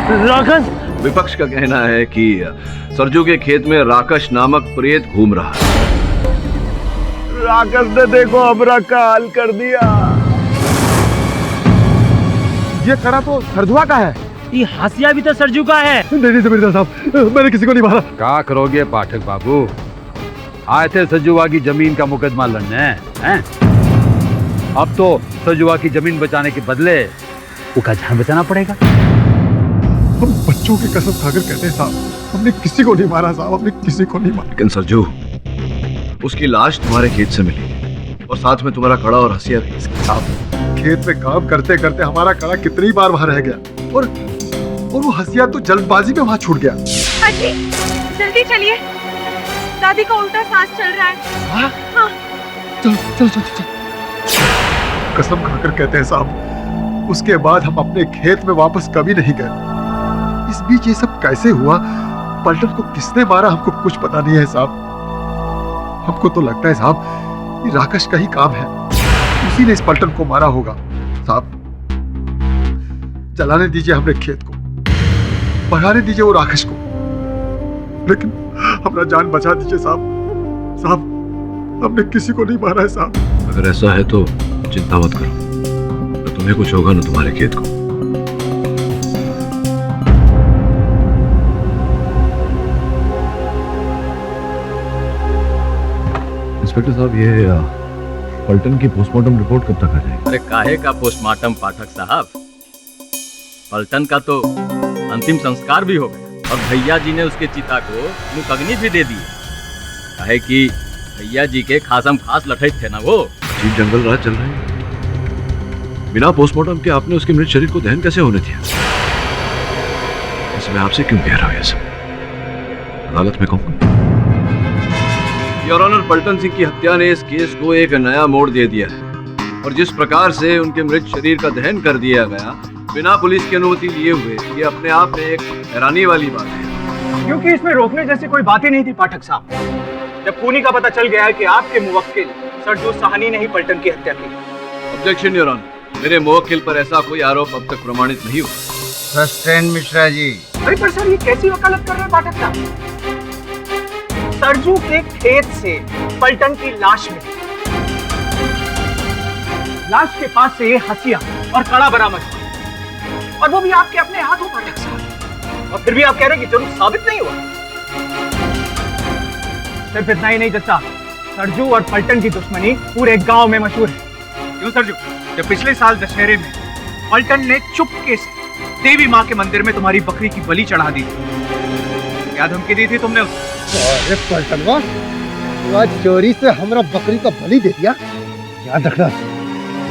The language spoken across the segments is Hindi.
राकेश? विपक्ष का कहना है कि सरजू के खेत में राकेश नामक प्रेत घूम रहा है। राकेश ने देखो अमरा का हाल कर दिया। ये कड़ा तो सरजुआ का है। ये हासिया भी तो सरजू का है। नहीं जमींदार साहब, मैंने किसी को नहीं मारा। क्या करोगे पाठक बाबू, आए थे सजुआ की जमीन का मुकदमा लड़ने हैं? अब तो सजुआ की जमीन बचाने के बदले उसका जान बचाना पड़ेगा। हम बच्चों की कसम खाकर कहते हैं साहब, हमने किसी को नहीं मारा साहब, हमने किसी को नहीं मारा। लेकिन सरजू, उसकी लाश तुम्हारे खेत से मिली और साथ में तुम्हारा कड़ा और हंसिया भी। साहब, खेत में काम करते करते हमारा कड़ा कितनी बार वहां रह गया और वो हंसिया तो जल्दबाजी में वहां छूट गया। अजी, जल्दी चलिए, दादी का उल्टा सांस चल रहा है। हाँ? चल। कसम खाकर कहते हैं साहब, उसके बाद हम अपने खेत में वापस कभी नहीं गए। इस बीच ये सब कैसे हुआ, पलटन को किसने मारा, हमको कुछ पता नहीं है साहब। हमको तो लगता है साहब ये राकेश का ही काम है, उसी ने इस पलटन को मारा होगा। साहब, चलाने दीजिए हमने खेत को, भगाने दीजिए वो राकेश को, लेकिन हमारा जान बचा दीजिए साहब। साहब, हमने किसी को नहीं मारा है साहब। अगर ऐसा है तो चिंता मत करो, न तुम्हें कुछ होगा न तुम्हारे खेत को। इंस्पेक्टर साहब, ये पलटन की पोस्टमार्टम रिपोर्ट कब तक आ जाएगी? अरे काहे का पोस्टमार्टम पाठक साहब, पलटन का तो अंतिम संस्कार भी हो गया और भैया जी ने उसके चिता को मुकग्नि भी दे दी। काहे कि भैया जी के खासम खास लठैत थे ना वो। जीप जंगल राज चल रहे हैं, बिना पोस्टमार्टम के आपने उसके मृत शरीर को दहन कैसे होने दिया? इसमें आपसे क्यों कह रहा हूं ये सब? अदालत में कहूंगा। योर ऑनर, पलटन सिंह की हत्या ने इस केस को एक नया मोड़ दे दिया है और जिस प्रकार से उनके मृत शरीर का दहन कर दिया गया बिना पुलिस की अनुमति लिए हुए, ये अपने आप में एक हैरानी वाली बात है। क्योंकि इसमें रोकने जैसी कोई बात ही नहीं थी पाठक साहब। जब खूनी का पता चल गया है कि आपके मुवक्किल सरजू साहनी ने ही पलटन की हत्या की। ऑब्जेक्शन योर ऑनर, मेरे मुवक्किल पर ऐसा कोई आरोप अब तक प्रमाणित नहीं हुआ। सस्टेन मिश्रा जी। अरे पर सर, ये कैसी वकालत कर रहे हैं पाठक साहब? सरजू के खेत से पलटन की लाश मिली, लाश के पास से हंसिया और कड़ा बरामद हुआ, और वो भी आपके अपने हाथों पाठक साहब। और फिर भी आप कह रहे हैं कि जरूर साबित नहीं हुआ। सिर्फ इतना ही नहीं जज साहब, सरजू और पलटन की दुश्मनी पूरे गांव में मशहूर है। क्यों सरजू, जब पिछले साल दशहरे में पलटन ने चुपके से देवी माँ के मंदिर में तुम्हारी बकरी की बलि चढ़ा दी थी, क्या धमकी दी थी तुमने उसे? अरे पलटनवा, तू आज चोरी से हमरा बकरी का बलि दे दिया। याद रखना,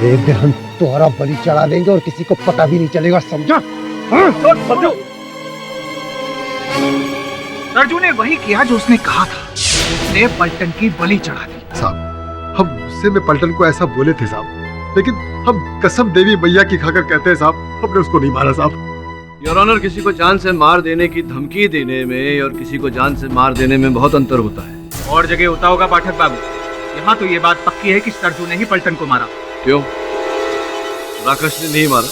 एक दिन हम तुम्हारा बलि चढ़ा देंगे और किसी को पता भी नहीं चलेगा, समझा? हाँ? सरजू ने वही किया जो उसने कहा था, उसने पलटन की बलि चढ़ा दी। साहब, हम गुस्से में पलटन को ऐसा बोले थे साहब, लेकिन हम कसम देवी मैया की खाकर कहते हैं साहब, हमने उसको नहीं मारा साहब। योर ऑनर, किसी को जान से मार देने की धमकी देने में और किसी को जान से मार देने में बहुत अंतर होता है। और जगह होता होगा पाठक बाबू, यहाँ तो ये बात पक्की है कि सरजू ने ही पलटन को मारा। क्यों? राकेश ने नहीं मारा?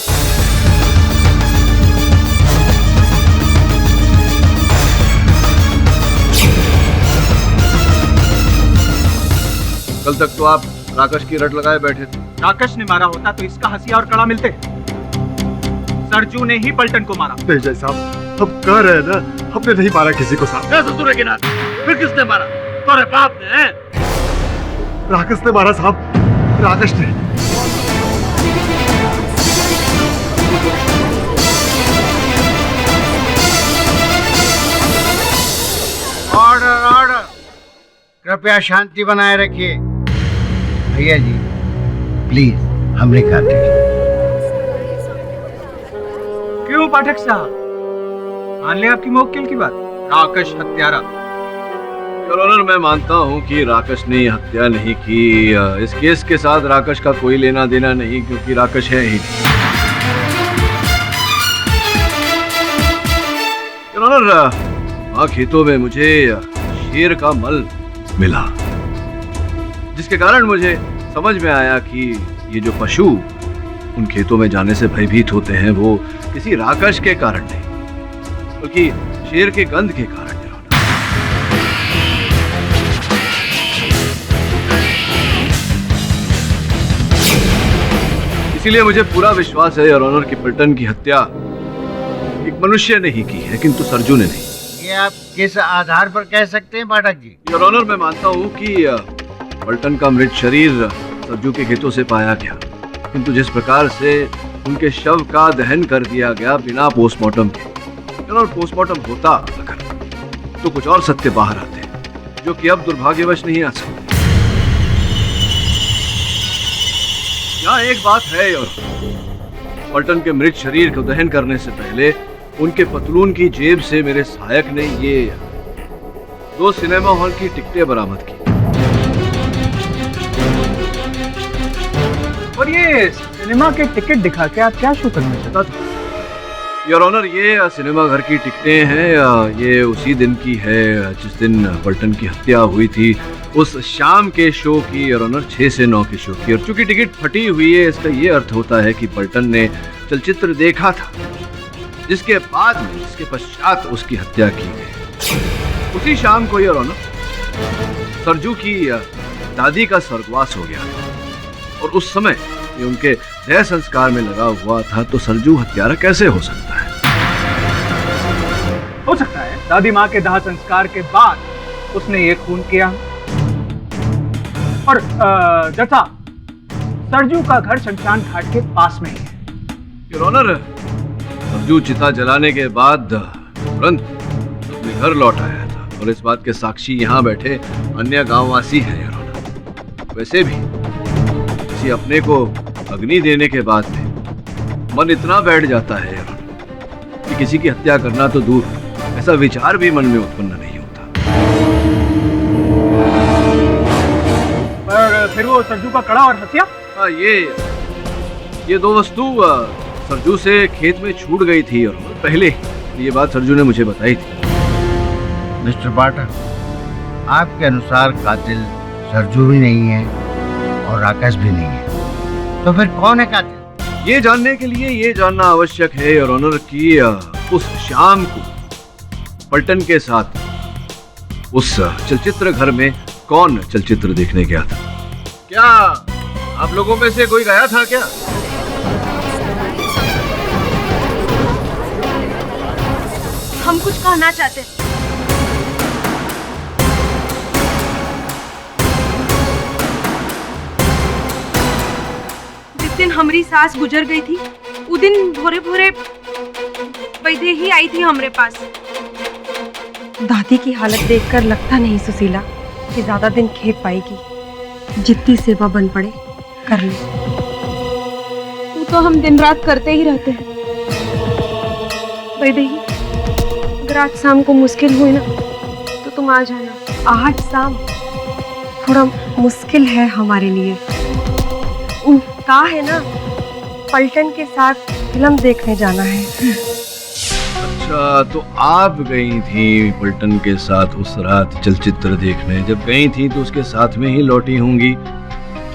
कल तक तो आप राकेश की रट लगाए बैठे थे। राकेश ने मारा होता तो इसका हंसिया और कड़ा मिलते। सरजू ने ही पलटन को मारा। नहीं जय साहब, हम कह रहे हैं ना, हमने नहीं मारा किसी को साहब। फिर किसने मारा? तुम्हारे बाप ने? राकेश ने मारा साहब, राकेश ने। ऑर्डर ऑर्डर, कृपया शांति बनाए रखिए। भैया जी प्लीज हमने कहा क्यों पाठक साहब, मान ले आपकी मुवक्किल की बात। राकेश हत्यारा। योर ऑनर, मैं मानता हूं कि राकेश ने हत्या नहीं की। इस केस के साथ राकेश का कोई लेना देना नहीं, क्योंकि राकेश है ही नहीं। योर ऑनर, वहां खेतों में मुझे शेर का मल मिला, जिसके कारण मुझे समझ में आया कि ये जो पशु उन खेतों में जाने से भयभीत होते हैं वो किसी राकेश के कारण नहीं, बल्कि शेर के गंध के कारण योर ऑनर। इसीलिए मुझे पूरा विश्वास है योर ऑनर कि पलटन की हत्या एक मनुष्य ने ही की है, किंतु सरजू ने नहीं। ये आप किस आधार पर कह सकते हैं पाठक जी? योर ऑनर, मैं मानता हूँ कि पलटन का मृत शरीर सरजू के खेतों से पाया गया, किंतु जिस प्रकार से उनके शव का दहन कर दिया गया बिना पोस्टमार्टम के, और पोस्टमार्टम होता अगर तो कुछ और सत्य बाहर आते जो कि अब दुर्भाग्यवश नहीं आ सकते। यहाँ एक बात है और पलटन के मृत शरीर को दहन करने से पहले उनके पतलून की जेब से मेरे सहायक ने ये 2 सिनेमा हॉल की टिकटें बरामद की। और ये सिनेमा के टिकट दिखा के आप क्या शो करना चाहते थे? योर ऑनर, ये सिनेमा घर की टिकटें हैं। ये उसी दिन की है जिस दिन पलटन की हत्या हुई थी, उस शाम के शो की योर ऑनर, 6 से 9 के शो की। और चूंकि टिकट फटी हुई है, इसका ये अर्थ होता है कि पलटन ने चलचित्र देखा था, जिसके बाद में इसके पश्चात उसकी हत्या की गई। उसी शाम को योर ऑनर, सरजू की दादी का स्वर्गवास हो गया और उस समय ये उनके देह संस्कार में लगा हुआ था, तो सरजू हत्यारा कैसे हो सकता है? हो सकता है दादी माँ के दाह संस्कार के बाद उसने ये खून किया। और जैसा सरजू का घर शमशान घाट के पास में ही है। योर ऑनर, सरजू चिता जलाने के बाद तुरंत अपने घर लौट आया था और इस बात के साक्षी यहाँ बैठे अन्य गांववासी हैं योर ऑनर। वैसे भी किसी अपने को अग्नि देने के बाद में मन इतना बैठ जाता है योर ऑनर कि किसी की हत्या करना तो दूर, ऐसा विचार भी मन में उत्पन्न नहीं होता। पर फिर वो सरजू का कड़ा और हथिया? हाँ, ये 2 वस्तु सरजू से खेत में छूट गई थी और पहले ये बात सरजू ने मुझे बताई थी। मिस्टर पाठक, आपके अनुसार कातिल सरजू भी नहीं है और राकेश भी नहीं है, तो फिर कौन है कातिल? ये जानने के लिए ये जानना आवश्यक है योर ऑनर कि उस शाम को पलटन के साथ उस चलचित्र घर में कौन चलचित्र देखने गया था। क्या आप लोगों में से कोई गया था क्या? हम कुछ कहना चाहते हैं। जिस दिन हमारी सास गुजर गई थी, उस दिन भोरे भोरे वैदेही आई थी हमारे पास। दादी की हालत देखकर लगता नहीं सुशीला कि ज्यादा दिन खेप पाएगी। जितनी सेवा बन पड़े कर ले। वो तो हम दिन रात करते ही रहते हैं। वैदेही, अगर आज शाम को मुश्किल हुई ना तो तुम आ जाना। आज शाम थोड़ा मुश्किल है हमारे लिए। कहा है ना, पलटन के साथ फिल्म देखने जाना है। अच्छा, तो आप गई थी पलटन के साथ उस रात चलचित्र देखने। जब गई थी तो उसके साथ में ही लौटी होंगी।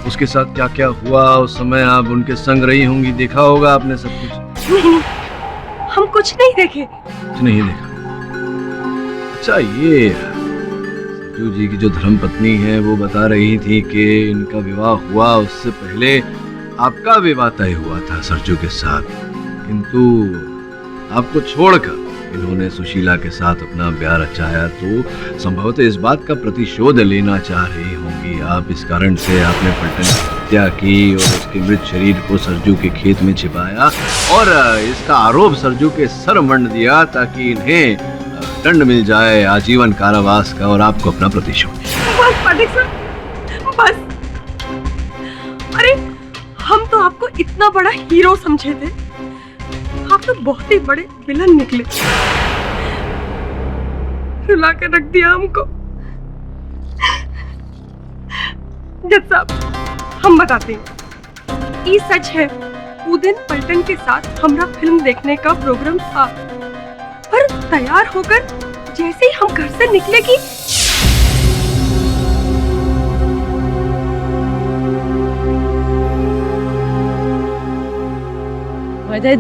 उसके साथ क्या क्या हुआ उस समय आप उनके संग रही होंगी, देखा होगा आपने सब कुछ। नहीं, हम कुछ नहीं देखे। कुछ नहीं देखा। अच्छा, ये सरजू जी की जो धर्मपत्नी है वो बता रही थी कि इनका विवाह हुआ उससे पहले आपका विवाह तय हुआ था सरजू के साथ, किंतु आपको छोड़कर इन्होंने सुशीला के साथ अपना ब्याह रचाया, तो संभवतः इस बात का प्रतिशोध लेना चाह रही होंगी आप। इस कारण से आपने पलटन की हत्या की और उसके मृत शरीर को सरजू के खेत में छिपाया और इसका आरोप सरजू के सर मंड दिया ताकि इन्हें दंड मिल जाए आजीवन कारावास का और आपको अपना प्रतिशोध। बस पाठक साहब, बस। अरे, हम तो आपको इतना बड़ा हीरो समझे थे, आप तो बहुत ही बड़े विलन निकले। रुला कर रख दिया हमको। जज साहब, हम बताते हैं, ये सच है। वो दिन पलटन के साथ हमरा फिल्म देखने का प्रोग्राम था, पर तैयार होकर जैसे ही हम घर से निकले कि वजय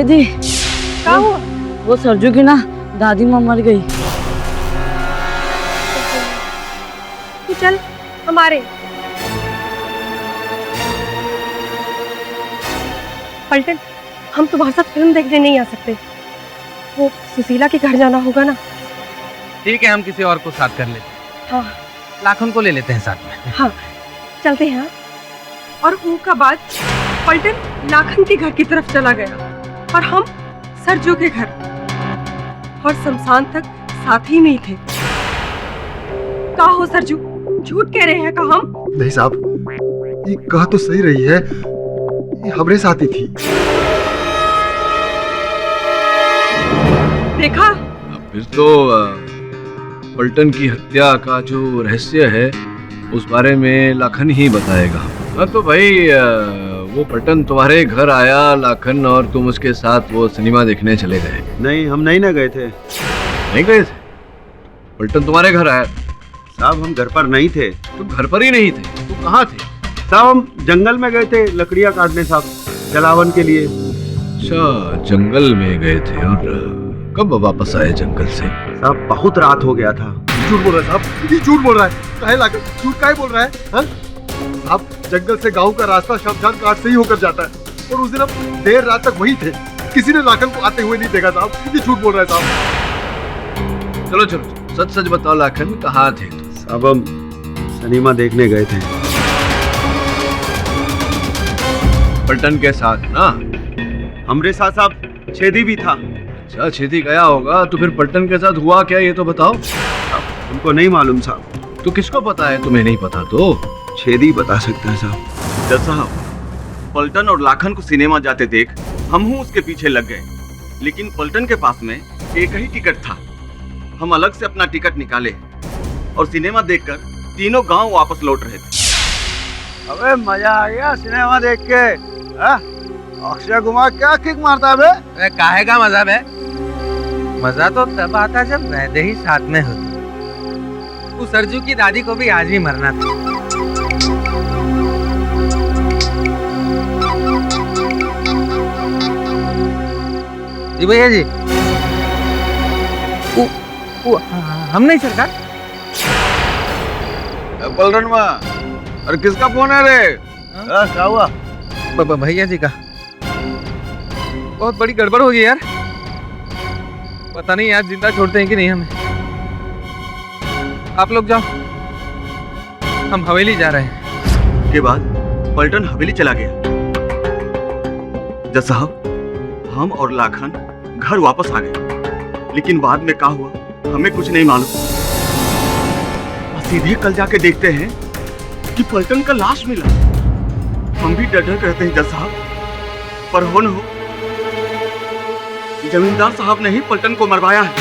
जी क्या हुआ? वो सरजू की ना दादी माँ मर गई। तू चल हमारे। पलटन, हम तुम्हारे साथ फिल्म देखने नहीं आ सकते। वो सुशीला के घर जाना होगा ना। ठीक है, हम किसी और को साथ कर लेते हैं। हाँ लाखन को ले लेते हैं साथ में। हाँ चलते हैं। और ऊ का बाद पलटन लाखन के घर की तरफ चला गया और हम सरजू के घर और शमशान तक साथ ही में ही थे। का हो सरजू, झूठ कह रहे हैं का हम? नहीं साहब, ये कह तो सही रही है, ये हमरे साथ ही थी। देखा? फिर तो पलटन की हत्या का जो रहस्य है उस बारे में लाखन ही बताएगा। हाँ तो भाई वो पलटन तुम्हारे घर आया लाखन, और तुम उसके साथ वो सिनेमा देखने चले गए? नहीं, हम नहीं ना गए थे। नहीं गए थे? पलटन तुम्हारे घर आया? साहब हम घर पर नहीं थे। तुम घर पर ही नहीं थे? तुम कहाँ थे? साहब हम जंगल में गए थे लकड़ियाँ काटने साहब, जलावन के लिए। अच्छा, जंगल में गए थे। और कब वापस आए जंगल से? साहब बहुत रात हो गया था। झूठ बोल रहा है साहब, ये झूठ बोल रहा है। काहे लाकर झूठ काहे बोल रहा है? हाँ? साहब जंगल से गांव का रास्ता शमशान घाट से ही होकर जाता है, और उस दिन हम देर रात तक वही थे। किसी ने लाखन को आते हुए नहीं देखा साहब। ये झूठ बोल रहा है साहब। चलो चलो, सच सच बताओ लाखन, कहाँ थे? साहब हम सिनेमा देखने गए थे। पलटन के साथ ना? हमरे साथ साहब छेदी भी था। अच्छा, छेदी गया होगा, तो फिर पलटन के साथ हुआ क्या ये तो बताओ। हमको नहीं मालूम साहब। तो किसको पता है? तुम्हें नहीं पता तो छेदी बता सकता है साहब। जज साहब, पलटन और लाखन को सिनेमा जाते देख हम हूँ उसके पीछे लग गए, लेकिन पलटन के पास में एक ही टिकट था। हम अलग से अपना टिकट निकाले और सिनेमा देखकर तीनों गांव वापस लौट रहे थे। अबे मजा आ गया सिनेमा देख के। अक्षय कुमार क्या किक मारता है बे? काहे का मजा है? मजा तो तब आता जब वैदे ही साथ में होते। उस सरजू की दादी को भी आज ही मरना था। जी भैया जी। हम नहीं सरकार। पलटन माँ, अरे किसका फोन है रे? क्या हुआ? भैया जी का बहुत बड़ी गड़बड़ हो गई यार। पता नहीं यार जिंदा छोड़ते हैं कि नहीं हमें। आप लोग जाओ, हम हवेली जा रहे हैं। के बाद पलटन हवेली चला गया। जज साहब, हम और लाखन घर वापस आ गए, लेकिन बाद में क्या हुआ हमें कुछ नहीं मालूम। सीधे कल जाके देखते हैं कि पलटन का लाश मिला। हम भी डर डर कहते हैं जज साहब, पर हो न हो जमींदार साहब ने ही पलटन को मरवाया है।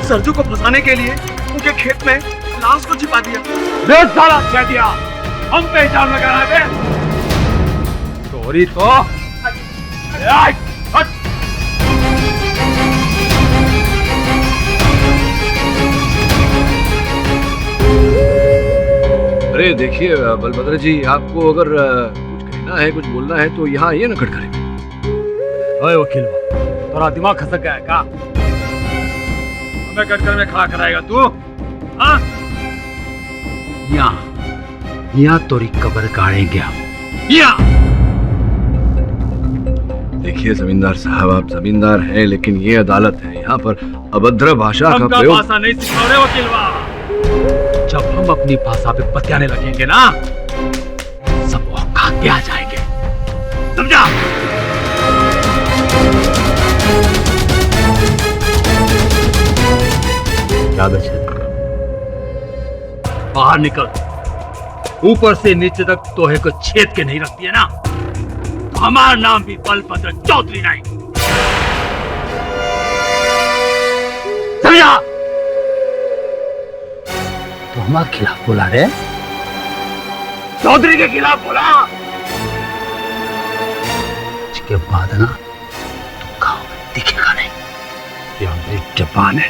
सरजू को फंसाने के लिए उनके खेत में लाश को छिपा दिया। साला दिया, हम पहचान लगा रहे थे। चोरी तो अरे देखिए बलभद्र जी, आपको अगर कुछ कहना है, कुछ बोलना है तो यहाँ आइए ना खड़खड़े। ओए वकील, थोड़ा दिमाग खसक गया है का? हमें कटकर में खड़ा कराएगा तू? हाँ? यहाँ तोरी कब्र गाड़ेंगे हम। देखिए जमींदार साहब, आप जमींदार हैं, लेकिन ये अदालत है। यहाँ पर अभद्र भाषा का प्रयोग। भाषा नहीं सिखा रहे वकील बा। जब हम अपनी भाषा पे बतियाने लगेंगे ना, सब औकात पे आ जाएंगे, समझा? बाहर निकल। ऊपर से नीचे तक तोहे को छेद के नहीं रखती है ना, तो हमारा नाम भी बलभद्र चौधरी नहीं। समझा? तो हमारे खिलाफ बोला रे? चौधरी के खिलाफ बोला। इसके बाद ना तो गाँव में दिखेगा नहीं। ये मेरी जबान है।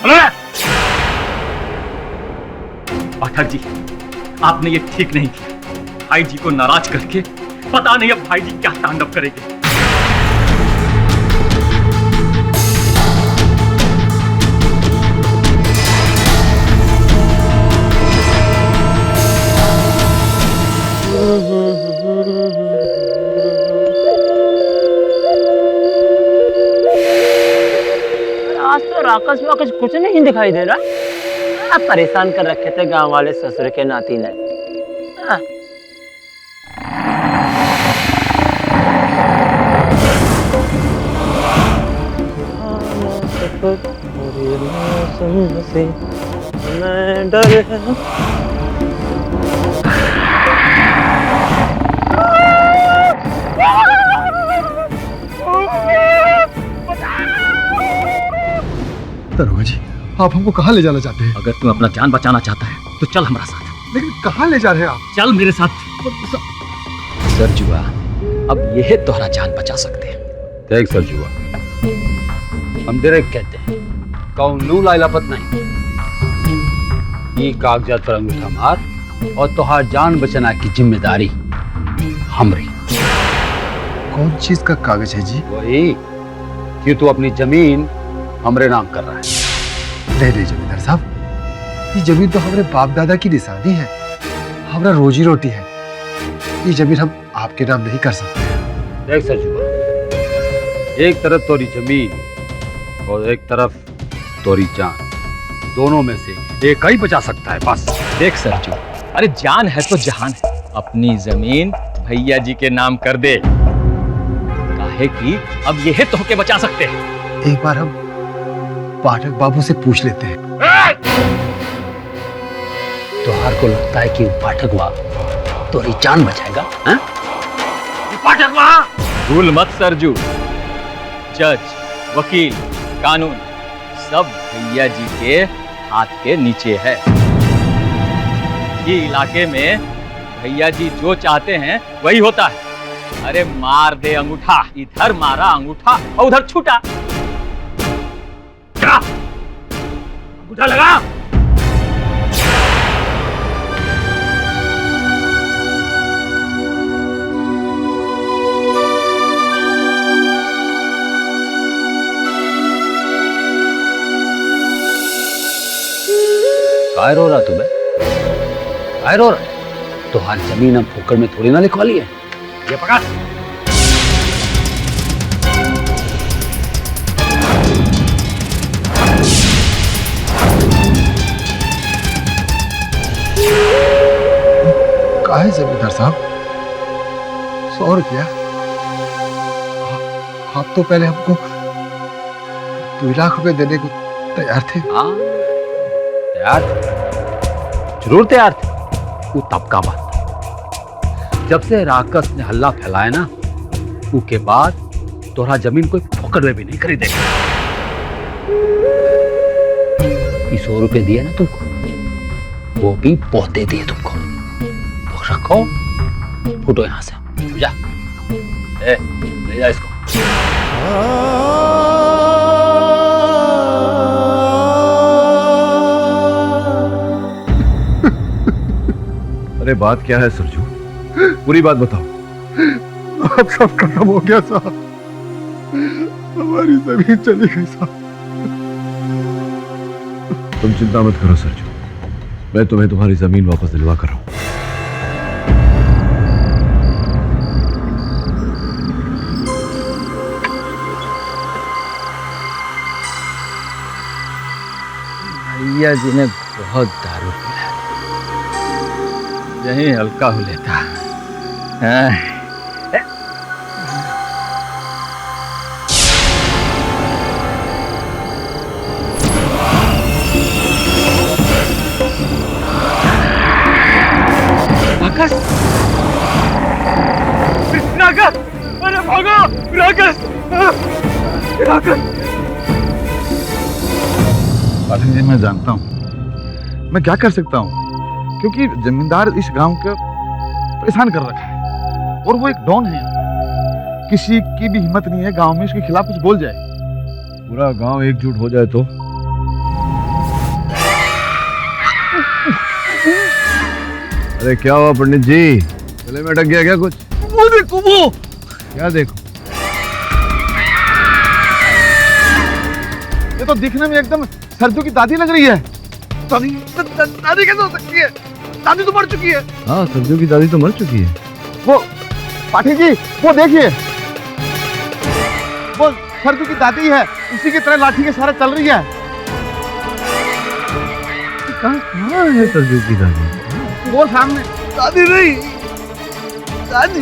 अरे पाठक जी, आपने ये ठीक नहीं किया। भाई जी को नाराज करके पता नहीं अब भाई जी क्या तांडव करेंगे। आज तो राकस वाकस कुछ नहीं दिखाई दे रहा। परेशान कर रखे थे गांव वाले ससुर के नाती ने। दरोगा जी, आप हमको कहाँ ले जाना चाहते हैं? अगर तुम अपना जान बचाना चाहता है तो चल हमारा साथ। लेकिन कहाँ ले जा रहे हैं आप? चल मेरे साथ। सरजुआ, अब यह तोहरा जान बचा सकते हैं। देख सरजुआ, हम डायरेक्ट कहते हैं, कौनू लाइलापत नहीं। ये कागजात पर अंगूठा मार और तोहार जान बचाना की जिम्मेदारी हमरी। कौन चीज का कागज है जी? वही कि तू अपनी जमीन हमरे नाम कर रहा है। नहीं जमींदार साहब, ये जमीन तो हमारे बाप दादा की निशानी है, हमारा रोजी रोटी है। ये जमीन हम आपके नाम नहीं कर सकते। देख सरजुआ, एक तरफ तोरी जमीन और एक तरफ तोरी जान, दोनों में से एक ही बचा सकता है बस। देख सरजू, अरे जान है तो जहान है। अपनी जमीन भैया जी के नाम कर दे, काहे कि अब यह तो के बचा सकते हैं। एक बार हम पाठक बाबू से पूछ लेते हैं। तोहार को लगता है कि पाठक तोरी जान बचाएगा? पाठक भूल मत सरजू, जज, वकील, कानून सब भैया जी के हाथ के नीचे है। ये इलाके में भैया जी जो चाहते हैं वही होता है। अरे मार दे अंगूठा, इधर मारा अंगूठा और उधर छूटा। अंगूठा लगा। काय रो रहा तुम्हें? काय रो रहा? तुम्हारी जमीन हम फोकट में थोड़ी ना लिखवा ली है। ये पकड़। काहे जमींदार साहब? 100 रुपया? आप तो पहले हमको 2 लाख रुपए देने को तैयार थे। हाँ तैयार, जरूर तैयार थे। वो तब का बात, जब से राकस ने हल्ला फैलाया ना, उसके बाद तोरा जमीन कोई फोकट में भी नहीं खरीदेगा। 100 रुपए दिए ना तुमको, वो भी पौधे दिए तुमको। तो रखो, फुटो यहां से, जा ले जा इसको। अरे बात क्या है सरजू, पूरी बात बताओ। अब सब खत्म हो गया साहब, हमारी जमीन चली गई साहब। तुम चिंता मत करो सरजू, मैं तुम्हें तुम्हारी जमीन वापस दिलवा कर रहा हूं। भैया जी ने बहुत दारू पिया, यही हल्का हो लेता। राकस! राकस! अरे भागो! राकस! राकस! पाठक जी, मैं जानता हूँ मैं क्या कर सकता हूँ, क्योंकि जमींदार इस गांव को परेशान कर रखा है और वो एक डॉन है। किसी की भी हिम्मत नहीं है गांव में इसके खिलाफ कुछ बोल जाए। पूरा गांव एकजुट हो जाए तो अरे क्या हुआ पंडित जी, गले में अटक गया क्या कुछ? वो देखो वो। क्या देखो? ये तो दिखने में एकदम सरजू की दादी लग रही है। दादी कैसे हो सकती है? दादी तो मर चुकी है। हाँ, सरजू की दादी तो मर चुकी है। वो पाठी जी, वो देखिए, वो सरजू की दादी है, उसी की तरह लाठी के सहारे चल रही है। कहाँ है सरजू की दादी? वो सामने। दादी नहीं, दादी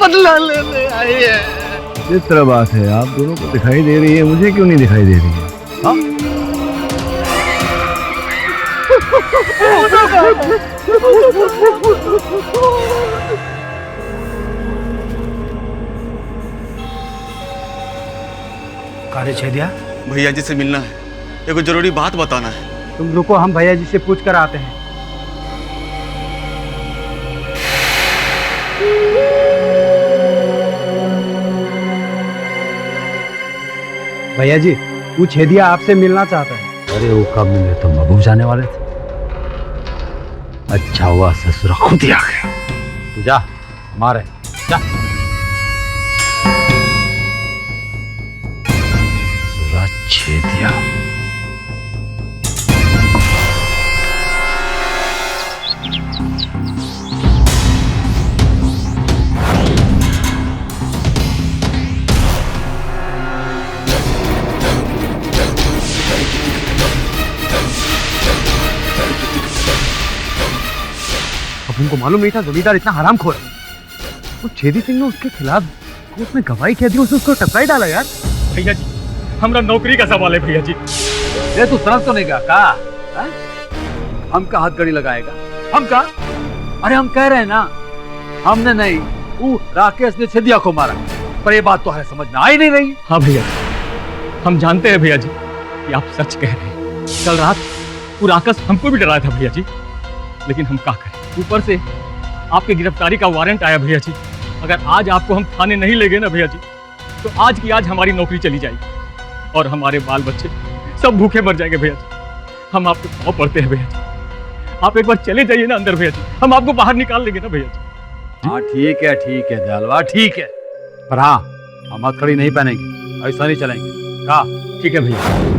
बदला लेने आई है। किस तरह बात है, आप दोनों को दिखाई दे रही है, मुझे क्यों नहीं दिखाई दे रही है? हाँ? कारे छेदिया, भैया जी से मिलना है, एक जरूरी बात बताना है। तुम रुको, हम भैया जी से पूछ कर आते हैं। भैया जी, वो छेदिया आपसे मिलना चाहता है। अरे वो कब मिले, तो महबूब जाने वाले थे। अच्छा हुआ ससुरा खुद ही आ गया। तू जा, मारे जा। ससुरा छेदिया। अब उनको मालूम नहीं था जमींदार इतना हरामखोर है। वो छेदी सिंह ने उसके खिलाफ कोर्ट में गवाही कह दी, उसको टपकाई डाला यार। भैया जी, हमारा नौकरी का सवाल है भैया जी। ये तू समझ तो नहीं गया का? हम का हाथ गड़ी लगाएगा? हम का? अरे हम कह रहे हैं ना, हमने नहीं, वो राकेश ने छेदिया को मारा। पर ये बात तो है समझ में आ ही नहीं रही। हाँ भैया, हम जानते हैं भैया जी कि आप सच कह रहे हैं। कल रात वो राकेश हमको भी डराया था भैया जी, लेकिन हम क्या करें, ऊपर से आपकी गिरफ्तारी का वारंट आया भैया जी। अगर आज आपको हम थाने नहीं ले गए ना भैया जी, तो आज की आज हमारी नौकरी चली जाएगी और हमारे बाल बच्चे सब भूखे मर जाएंगे भैया जी। हम आपके पाँव पड़ते हैं भैया जी, आप एक बार चले जाइए ना अंदर भैया जी, हम आपको बाहर निकाल लेंगे ना भैया जी। हाँ ठीक है दयालवा, ठीक है, पर हाँ हम हथकड़ी नहीं पहनेंगे, ऐसा नहीं चलेंगे। कहा? ठीक है भैया।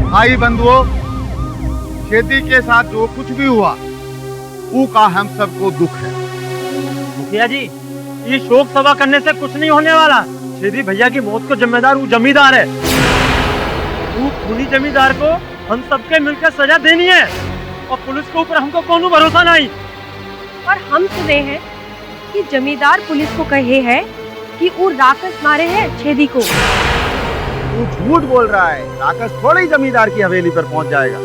भाई बंधुओं, छेदी के साथ जो कुछ भी हुआ वो का हम सबको दुख है। मुखिया जी, ये शोक सभा करने से कुछ नहीं होने वाला। छेदी भैया की मौत को जिम्मेदार वो जमींदार है। वो खूनी जमींदार को हम सबके मिलकर सजा देनी है और पुलिस के ऊपर हमको कोनो भरोसा नहीं। और हम सुने हैं कि जमींदार पुलिस को कहे है कि वो राकेश मारे हैं छेदी को। तू झूठ बोल रहा है, राकेश थोड़े ही जमींदार की हवेली पर पहुंच जाएगा।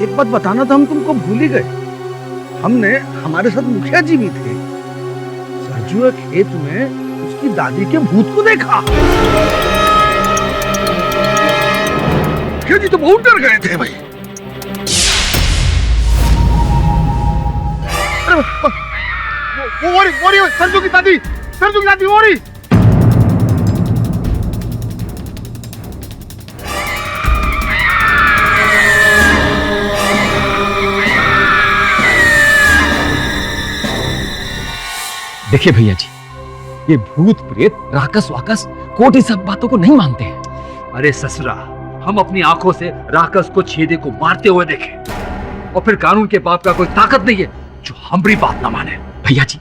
एक बात बताना तो हम तुमको भूल ही गए, हमने हमारे साथ मुखिया जी भी थे। सरजू के खेत में उसकी दादी के भूत को देखा। मुखिया जी तो बहुत डर गए थे भाई। वो सरजू की दादी वो रही। देखिए भैया जी, ये भूत प्रेत राकस वाकस कोट इस सब बातों को नहीं मानते हैं। अरे ससुरा, हम अपनी आंखों से राकस को छेदे को मारते हुए देखे, और फिर कानून के बाप का कोई ताकत नहीं है जो हमारी बात ना माने। भैया जी,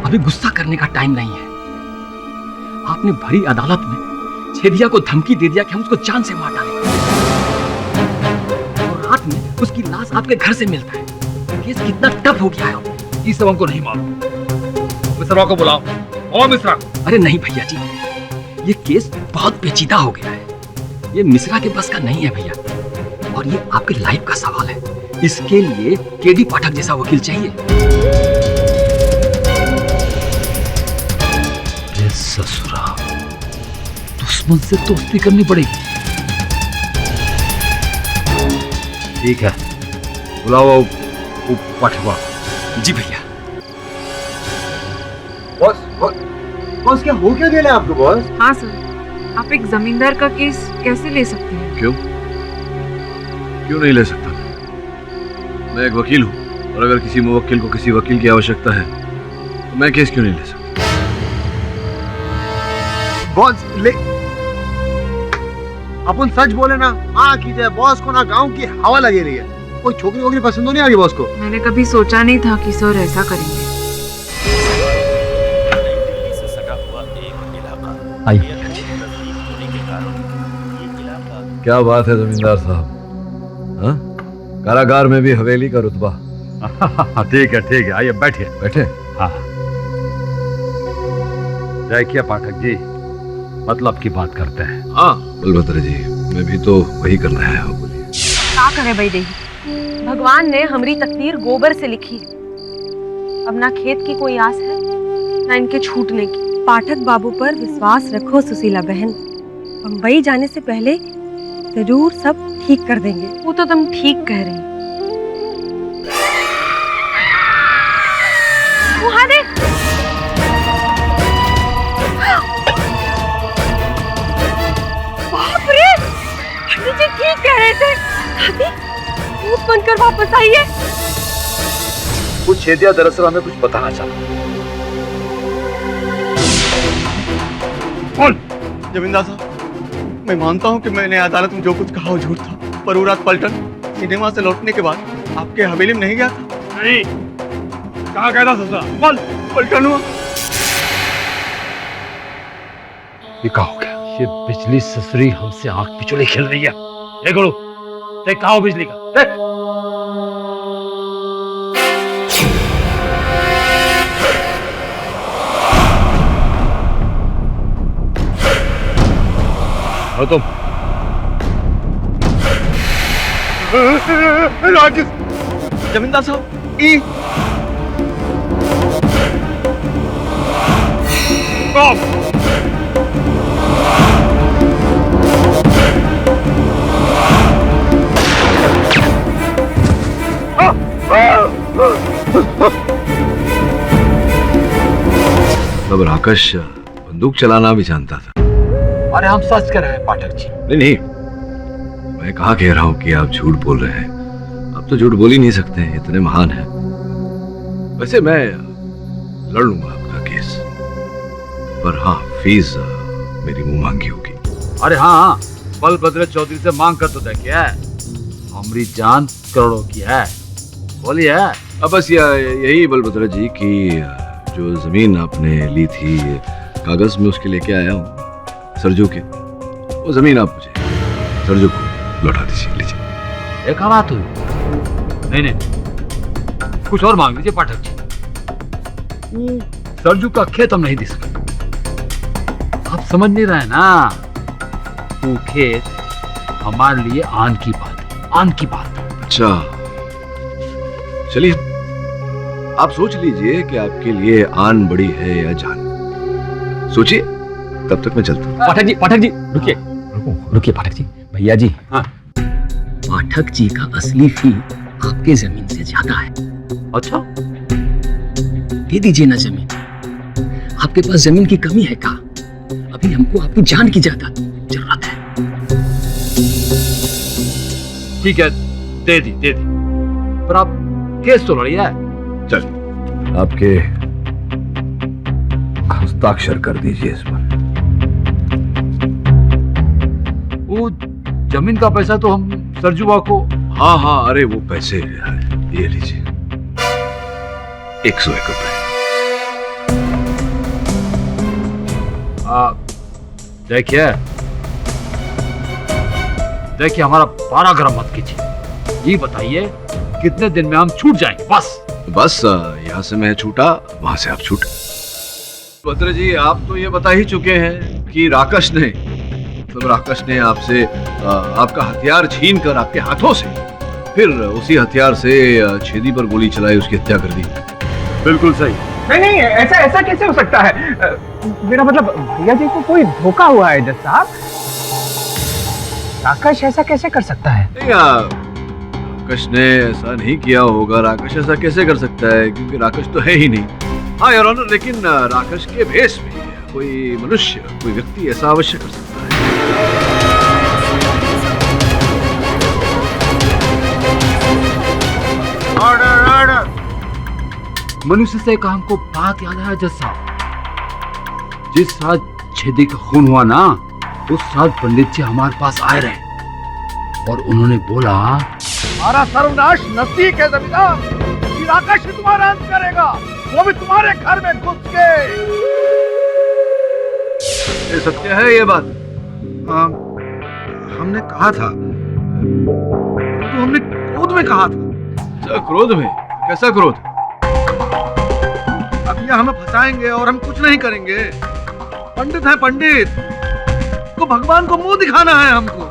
अभी गुस्सा करने का टाइम नहीं है। आपने भरी अदालत में छेदिया को धमकी दे दिया कि हम उसको जान से मार डालेंगे, और रात में उसकी लाश आपके घर से मिलता है। केस कितना टफ हो गया है, ये सब हमको नहीं मालूम। मिश्रा को बुलाओ। और मिश्रा। अरे नहीं भैया जी, ये केस बहुत पेचीदा हो गया है, ये मिश्रा के बस का नहीं है भैया, और ये आपके लाइफ का सवाल है। इसके लिए केडी पाठक जैसा वकील चाहिए। अरे ससुरा, दुश्मन से दोस्ती करनी पड़ेगी। ठीक है, बुलाओ पाठवा। जी भैया। बॉस क्या हो क्या गया आपको बॉस? हाँ सर, आप एक जमींदार का केस कैसे ले सकते हैं? क्यों नहीं ले सकता? मैं एक वकील हूँ और अगर किसी मुवक्किल को किसी वकील की आवश्यकता है तो मैं केस क्यों नहीं ले सकता? बॉस ले, अपन सच बोले ना, हाँ कीजिए। बॉस को ना गांव की हवा लगे रही है। कोई छोकरी वोकरी पसंद हो नहीं आ रही बॉस को? मैंने कभी सोचा नहीं था कि सर ऐसा करेंगे। आइए। क्या बात है जमींदार साहब, हाँ? कारागार में भी हवेली का रुतबा। ठीक है, आइए बैठिए। बैठे? हाँ। देखिए पाठक जी, मतलब की बात करते हैं। हाँ बलभद्र जी, मैं भी तो वही करना है। बोलिए। क्या करे भाई देही, भगवान ने हमारी तकदीर गोबर से लिखी। अब ना खेत की कोई आस है ना इनके छूटने की। पाठक बाबू पर विश्वास रखो सुशीला बहन, बम्बई जाने से पहले जरूर सब ठीक कर देंगे। वो तो तुम ठीक कह रही। वहाँ देख, बाप रे, पंडित जी ठीक कह रहे थे। दादी, भूत बनकर वापस आइए। कुछ छेदिया दरअसल हमें कुछ बताना चाहता। जमींदार साहब, मैं मानता हूँ कि मैंने अदालत में जो कुछ कहा वो झूठ था, पर वो रात पलटन सिनेमा से लौटने के बाद आपके हवेली में नहीं गया था। नहीं, कहाँ गया था ससुरा? बोल। पलटन हुआ। ये क्या हो गया? ये बिजली ससुरी हमसे आंख पिछोड़े खेल रही है। देख गुरु, देख कहाँ हो बिजली का, देख। हो तुम? जमींदार साहब, ई अब राकेश बंदूक चलाना भी जानता था। अरे हम सच कर रहे हैं पाठक जी। नहीं, मैं कहाँ कह रहा हूँ कि आप झूठ बोल रहे हैं। आप तो झूठ बोल ही नहीं सकते हैं, इतने महान हैं। वैसे मैं लड़ लूंगा आपका केस, पर हाँ फीस मेरी मुंह मांगी होगी। अरे हाँ, बलभद्र चौधरी से मांग कर तो देखिए, हमारी जान करोड़ों की है। बोलिए। अब बस यही बलभद्र जी की जो जमीन आपने ली थी, कागज में उसके लेके आया हूँ सरजू के। वो जमीन आप मुझे सरजू को लौटा दीजिए, लीजिए। एक बात हुई। नहीं, कुछ और मांग लीजिए पाठक जी। सरजू का खेत हम नहीं दे सकते। आप समझ नहीं रहे ना, वो खेत हमारे लिए आन की बात है, आन की बात है। अच्छा चलिए, आप सोच लीजिए कि आपके लिए आन बड़ी है या जान। सोचिए, तब तक मैं चलता हूँ। पाठक जी रुकिए पाठक जी। भैया जी, हाँ, पाठक जी का असली फी आपके जमीन से ज्यादा है। अच्छा, दे दीजिए ना जमीन। आपके पास जमीन की कमी है क्या? अभी हमको आपकी जान की ज्यादा जरूरत है। ठीक है, दे दी। पर आप केस तो लड़िए। चल, आपके हस्ताक्षर कर दीजिए इस पर। वो जमीन का पैसा तो हम सरजुआ को। हाँ, अरे वो पैसे ये लीजिए, 101 रुपए। देखिए हमारा पारा गर्म मत कीजिए। ये बताइए कितने दिन में हम छूट जाएंगे? बस यहाँ से मैं छूटा, वहां से आप छूटे। भद्र जी, आप तो ये बता ही चुके हैं कि राकेश ने आपसे आपका हथियार छीन कर आपके हाथों से फिर उसी हथियार से छेदी पर गोली चलाई, उसकी हत्या कर दी। बिल्कुल सही। नहीं नहीं, ऐसा ऐसा कैसे हो सकता है? मेरा मतलब भैया जी को कोई धोखा हुआ है जज साहब। राकेश ऐसा कैसे कर सकता है? नहीं, राकेश ने ऐसा नहीं किया होगा। राकेश ऐसा कैसे कर सकता है, क्योंकि राकेश तो है ही नहीं। हाँ योर ऑनर, लेकिन राकेश के भेष में कोई मनुष्य, कोई व्यक्ति ऐसा अवश्य कर सकता है। Order order. मनुष्य से एक हमको बात याद आया जज साहब। जिस रात छेदी का खून हुआ ना, उस रात पंडित जी हमारे पास आए रहे और उन्होंने बोला, हमारा सर्वनाश नजदीक है जमींदार। ये राकेश ही तुम्हारा अंत करेगा, वो भी तुम्हारे घर में घुस के। ये सत्य है ये बात? हमने कहा था, तो हमने क्रोध में कहा था। क्रोध में? कैसा क्रोध? अब ये हमें फंसाएंगे और हम कुछ नहीं करेंगे। पंडित है पंडित, तो भगवान को मुंह दिखाना है हमको।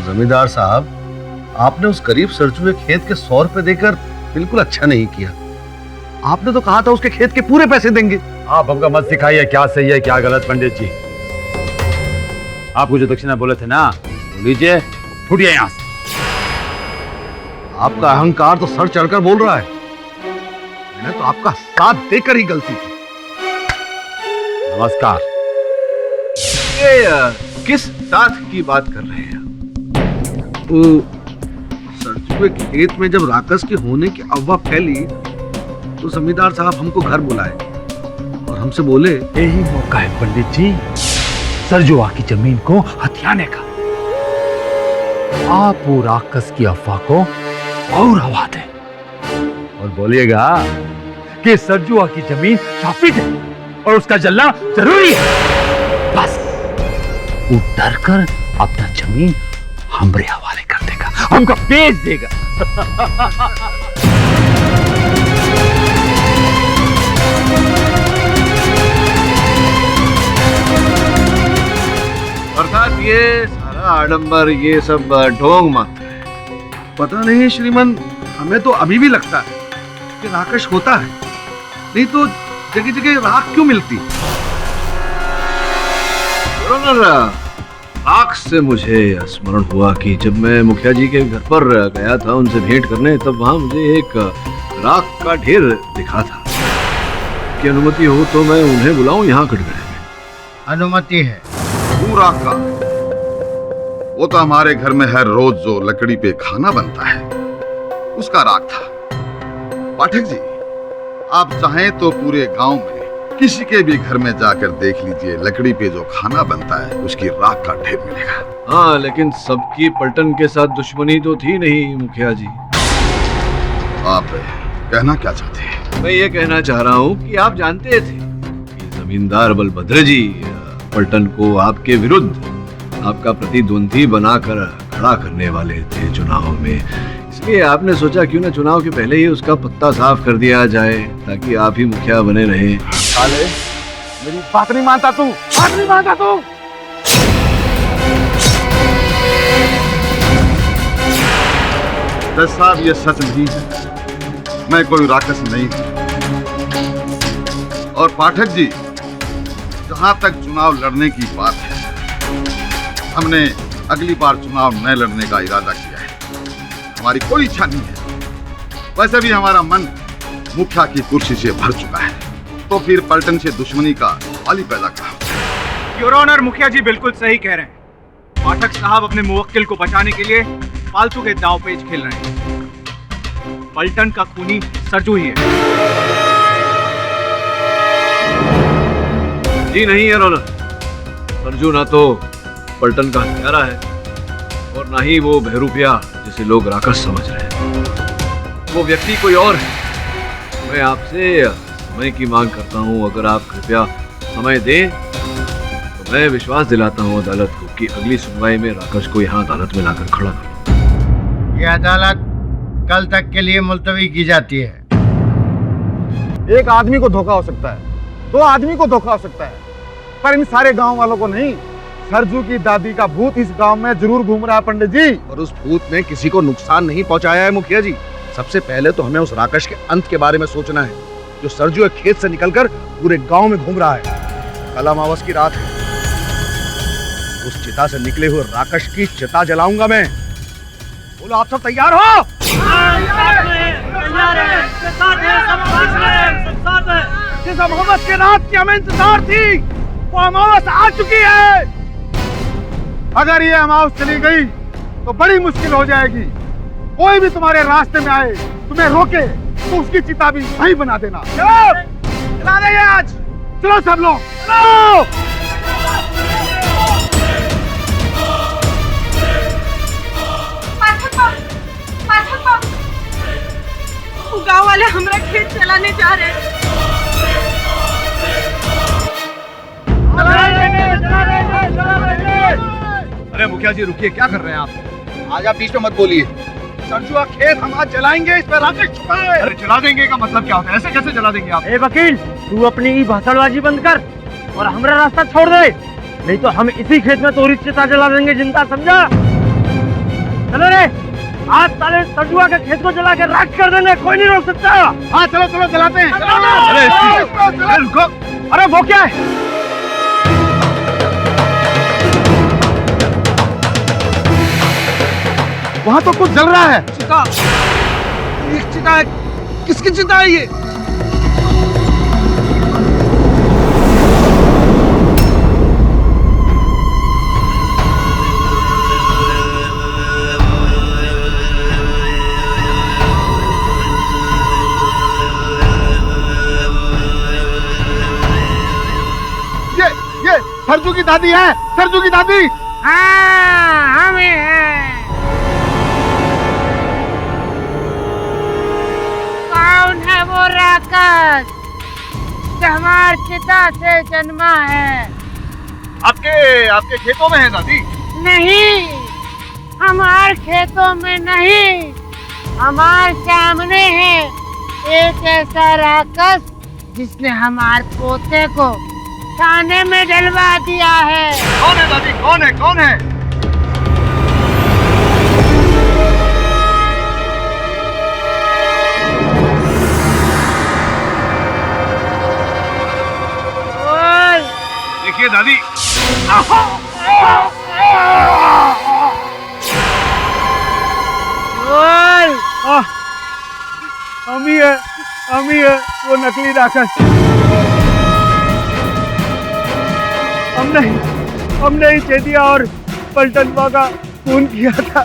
जमींदार साहब, आपने उस गरीब सरजू के खेत के 100 रुपए देकर बिल्कुल अच्छा नहीं किया। आपने तो कहा था उसके खेत के पूरे पैसे देंगे। आप हमका मत सिखाइए क्या सही है क्या गलत पंडित जी। आपको जो दक्षिणा बोले थे ना, लीजिए, फुटिए यहाँ से। आपका अहंकार तो सर चढ़कर बोल रहा है। मैंने तो आपका साथ देकर ही गलती की। नमस्कार। ये किस साथ की बात कर रहे हैं? वो सरजू के खेत में जब राकेश के होने की अफवाह फैली, तो जमींदार साहब हमको घर बुलाए और हमसे बोले, यही मौका है पंडित जी सरजुआ की जमीन को हथियाने का। आप वो राकेश की अफवाह को और हवा दें और बोलिएगा कि सरजुआ की जमीन शापित है और उसका जलना जरूरी है। बस वो डर कर अपना जमीन हमरे हवाले कर देगा, हमको बेच देगा। अर्थात ये सारा आडंबर, ये सब ढोंग मात्र है। पता नहीं श्रीमान, हमें तो अभी भी लगता है कि राकेश होता है, नहीं तो जगह जगह राख क्यों मिलती? राख से मुझे स्मरण हुआ कि जब मैं मुखिया जी के घर पर गया था उनसे भेंट करने, तब वहां मुझे एक राख का ढेर दिखा था। की अनुमति हो तो मैं उन्हें बुलाऊं यहाँ कटघरे में? अनुमति है। पूरा का वो तो हमारे घर में हर रोज जो लकड़ी पे खाना बनता है उसका राख था। पाठक जी, आप चाहें तो पूरे गांव में किसी के भी घर में जाकर देख लीजिए, लकड़ी पे जो खाना बनता है उसकी राख का ढेर मिलेगा। हाँ, लेकिन सबकी पलटन के साथ दुश्मनी तो थी नहीं मुखिया जी। आप कहना क्या चाहते हैं? मैं ये कहना चाह रहा हूँ कि आप जानते थे कि जमींदार बलभद्र जी पलटन को आपके विरुद्ध आपका प्रतिद्वंदी बनाकर खड़ा करने वाले थे चुनाव में, इसलिए आपने सोचा क्यों ना चुनाव के पहले ही उसका पत्ता साफ कर दिया जाए ताकि आप ही मुखिया बने रहे। साले, मेरी बात नहीं मानता तू, बात नहीं मानता तू। जज साहब, ये सच नहीं है, मैं कोई राक्षस नहीं हूं। और पाठक जी, जहां तक चुनाव लड़ने की बात है, हमने अगली बार चुनाव न लड़ने का इरादा किया है। हमारी कोई इच्छा नहीं है। वैसे भी हमारा मन मुखिया की कुर्सी से भर चुका है, तो फिर पलटन से दुश्मनी का सवाल ही पैदा कहा। योर ऑनर, मुखिया जी बिल्कुल सही कह रहे हैं। पाठक साहब अपने मुवक्किल को बचाने के लिए फालतू के दाव पेच खेल रहे हैं। पलटन का खूनी सरजू ही है। जी नहीं योर ऑनर, सरजू ना तो पलटन का हत्यारा है और ना ही वो बहरूपिया जिसे लोग राकेश समझ रहे हैं। वो व्यक्ति कोई और है। मैं आपसे समय की मांग करता हूँ। अगर आप कृपया समय दें तो मैं विश्वास दिलाता हूँ अदालत को कि अगली सुनवाई में राकेश को यहाँ अदालत में लाकर खड़ा करूँ। ये अदालत कल तक के लिए मुलतवी की जाती है। एक आदमी को धोखा हो सकता है, 2 आदमी को धोखा हो सकता है, पर इन सारे गांव वालों को नहीं, सरजू की दादी का भूत इस गांव में जरूर घूम रहा है पंडित जी। और उस भूत ने किसी को नुकसान नहीं पहुंचाया है मुखिया जी। सबसे पहले तो हमें उस राकेश के अंत के बारे में सोचना है, जो सरजू एक खेत से निकलकर पूरे गांव में घूम रहा है। कल अमावस की रात है, उस चिता से निकले हुए राकेश की चिता जलाऊंगा मैं। बोलो आप सब तैयार हो? जिस अमावस के रात की हमें इंतजार थी, वो अमावस आ चुकी है। अगर ये अमावस चली गई तो बड़ी मुश्किल हो जाएगी। कोई भी तुम्हारे रास्ते में आए, तुम्हें रोके, तो उसकी चिता भी वहीं बना देना। चलो चला देंगे आज। चलो सब लोग चलो। गांव वाले हमरा खेत चलाने जा रहे हैं। अरे मुखिया जी रुकिए, क्या कर रहे हैं आप? आज आप बीच में मत बोलिए। सरजू का खेत हम आज जलाएंगे, इस पर राकेश छुपा है। अरे जला देंगे का मतलब क्या होता है? ऐसे कैसे जला देंगे आप? ए वकील, तू अपनी भाषणबाजी बंद कर और हमारा रास्ता छोड़ दे, नहीं तो हम इसी खेत में तोरी चिता जला देंगे, जिंदा समझा? चलो रे, आज साले सरजुआ के खेत को जला के राख कर देंगे, कोई नहीं रोक सकता। हाँ चलो चलो जलाते हैं। अरे रुको, अरे वो क्या है? वहाँ तो कुछ जल रहा है। चिता, एक चिता है। किसकी चिता है ये? ये सरजू की दादी है, सरजू की दादी। हाँ हमें है। कौन है वो राकेश जो हमार चिता से जन्मा है? आपके खेतों में है दादी? नहीं, हमार खेतों में नहीं, हमार सामने है एक ऐसा राकेश जिसने हमार पोते को थाने में डलवा दिया है। कौन है दादी? कौन है? कौन है? देखिए दादी, हम ही है वो नकली राकेश। हमने ही चेदिया और पलटन का खून किया था।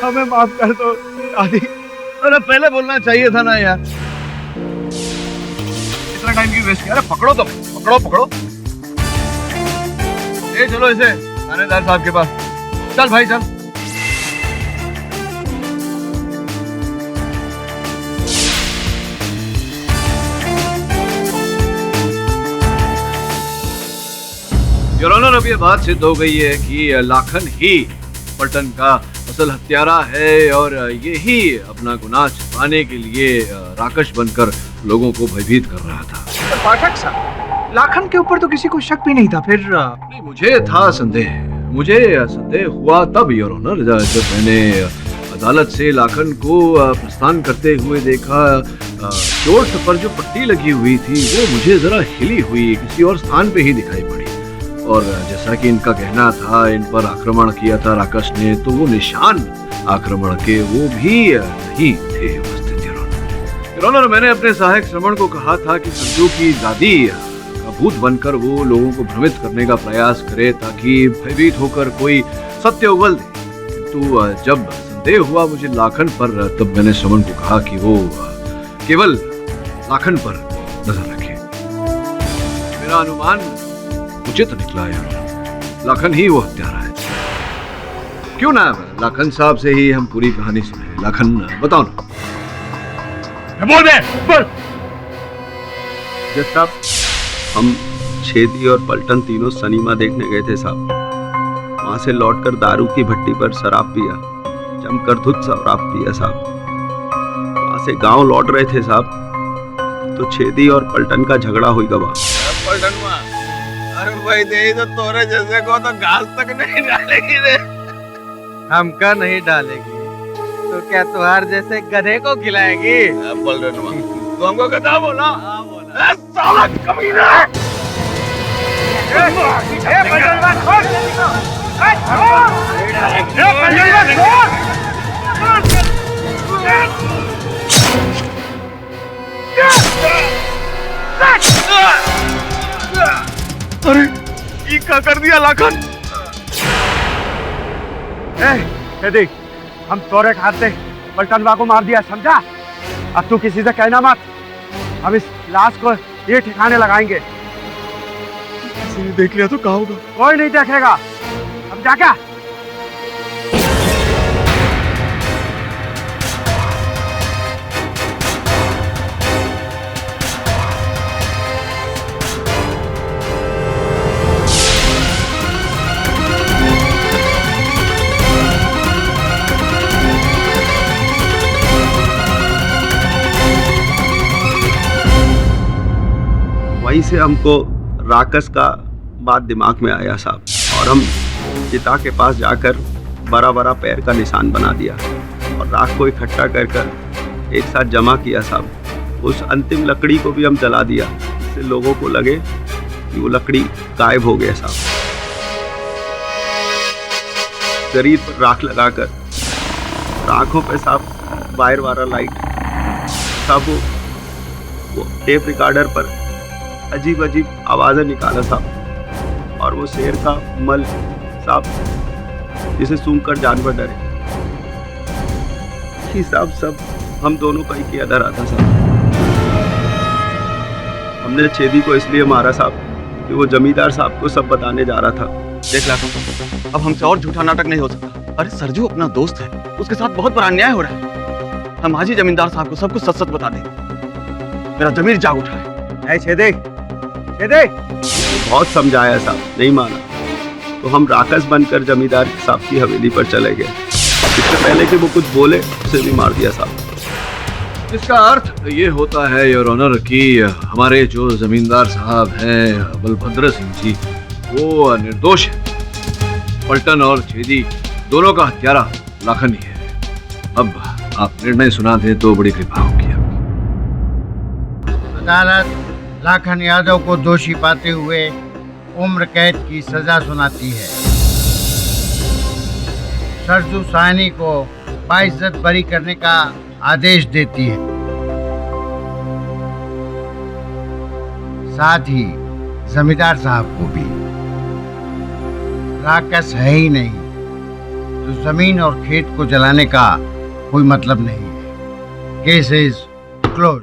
हमें माफ कर दो दादी। अरे पहले बोलना चाहिए था ना यार। इतना टाइम क्यों वेस्ट किया? अरे पकड़ो तो, पकड़ो पकड़ो। ए चलो इसे थानेदार साहब के पास। चल भाई चल। योर ऑनर, अब ये बात सिद्ध हो गई है कि लाखन ही पलटन का असल हत्यारा है और ये ही अपना गुनाह छुपाने के लिए राकेश बनकर लोगों को भयभीत कर रहा था। पाठक साहब, लाखन के ऊपर तो किसी को शक भी नहीं था। फिर नहीं, मुझे था संदेह। मुझे संदेह हुआ तब योर ऑनर, जब मैंने अदालत से लाखन को प्रस्थान करते हुए देखा। चोट पर जो पट्टी लगी हुई थी वो मुझे जरा हिली हुई किसी और स्थान पे ही दिखाई पड़ी। और जैसा कि इनका कहना था इन पर आक्रमण किया था राकेश ने, तो वो निशान आक्रमण के वो भी नहीं थे उपस्थित। योर ऑनर, मैंने अपने सहायक श्रवण को कहा था कि सरजू की दादी का भूत बनकर वो लोगों को भ्रमित करने का प्रयास करे ताकि भयभीत होकर कोई सत्य उगल दे। किंतु जब संदेह हुआ मुझे लाखन पर, तब मैंने श्रवण को कहा कि वो केवल लाखन पर नजर रखे। मेरा अनुमान उचित निकला यार, लाखन ही वो हत्यारा है। क्यों ना लाखन साहब से ही हम पूरी कहानी सुने। लाखन बताओ ना। बोल दे, बोल। जज साहब, हम छेदी और पलटन तीनों सनीमा देखने गए थे साहब। वहां से लौटकर दारू की भट्टी पर शराब पिया, जमकर धुत शराब पिया साहब। वहां से गांव लौट रहे थे साहब, तो छेदी और पलटन का झगड़ा हुई गवा। पलटनवा, अरे भाई दे तो तोरे जैसे को तो घास तक नहीं डालेगी रे। हमका नहीं डालेगी तो क्या तुहार जैसे गधे को खिलाएगी? पलटनवा, तू हमको गधा बोला? साला कमीना! पलटनवा छोड़! पलटनवा छोड़! अरे ये क्या कर दिया लाखन? देख, हम तोरे खाते पलटनवा को मार दिया, समझा? अब तू किसी से कहना मत। हम इस लाश को ये ठिकाने लगाएंगे। किसी ने देख लिया तो क्या होगा? कोई नहीं देखेगा। समझा क्या? वहीं से हमको राकस का बात दिमाग में आया साहब, और हम चिता के पास जाकर बड़ा बड़ा पैर का निशान बना दिया और राख को इकट्ठा कर कर एक साथ जमा किया साहब। उस अंतिम लकड़ी को भी हम जला दिया, जिससे लोगों को लगे कि वो लकड़ी गायब हो गया साहब। शरीर पर राख लगाकर आंखों पे साहब वायर वाला लाइट साहब, वो टेप रिकॉर्डर पर अजीब अजीब आवाजें निकाला साहब, और वो शेर का मल साहब जिसे सूंघकर जानवर डरे। ये सब हम दोनों का ही किया धरा था साहब। हमने छेदी को इसलिए मारा साहब कि वो जमींदार साहब को सब बताने जा रहा था। देख लाखन, अब हमसे और झूठा नाटक नहीं हो सकता। अरे सरजू अपना दोस्त है, उसके साथ बहुत बड़ा अन्याय हो रहा है। हम आज ही जमींदार साहब को सब कुछ सच सच बता देंगे। मेरा जमीर जाग उठा है। छेदे बहुत समझाया साहब, नहीं माना, तो हम राकस बनकर जमींदार साहब की हवेली पर चले गए। इससे पहले कि वो कुछ बोले उसे भी मार दिया साहब। इसका अर्थ ये होता है योर ऑनर कि हमारे जो जमींदार साहब हैं बलभद्र सिंह जी, वो निर्दोष है। पलटन और छेदी दोनों का हत्यारा लाखन ही है। अब आप निर्णय सुना दें तो बड़ी कृपा होगी। अदालत लाखन यादव को दोषी पाते हुए उम्र कैद की सजा सुनाती है। सरजू साहनी को बाइज्जत बरी करने का आदेश देती है। साथ ही जमींदार साहब को भी। राकस है ही नहीं तो जमीन और खेत को जलाने का कोई मतलब नहीं है। Case is close.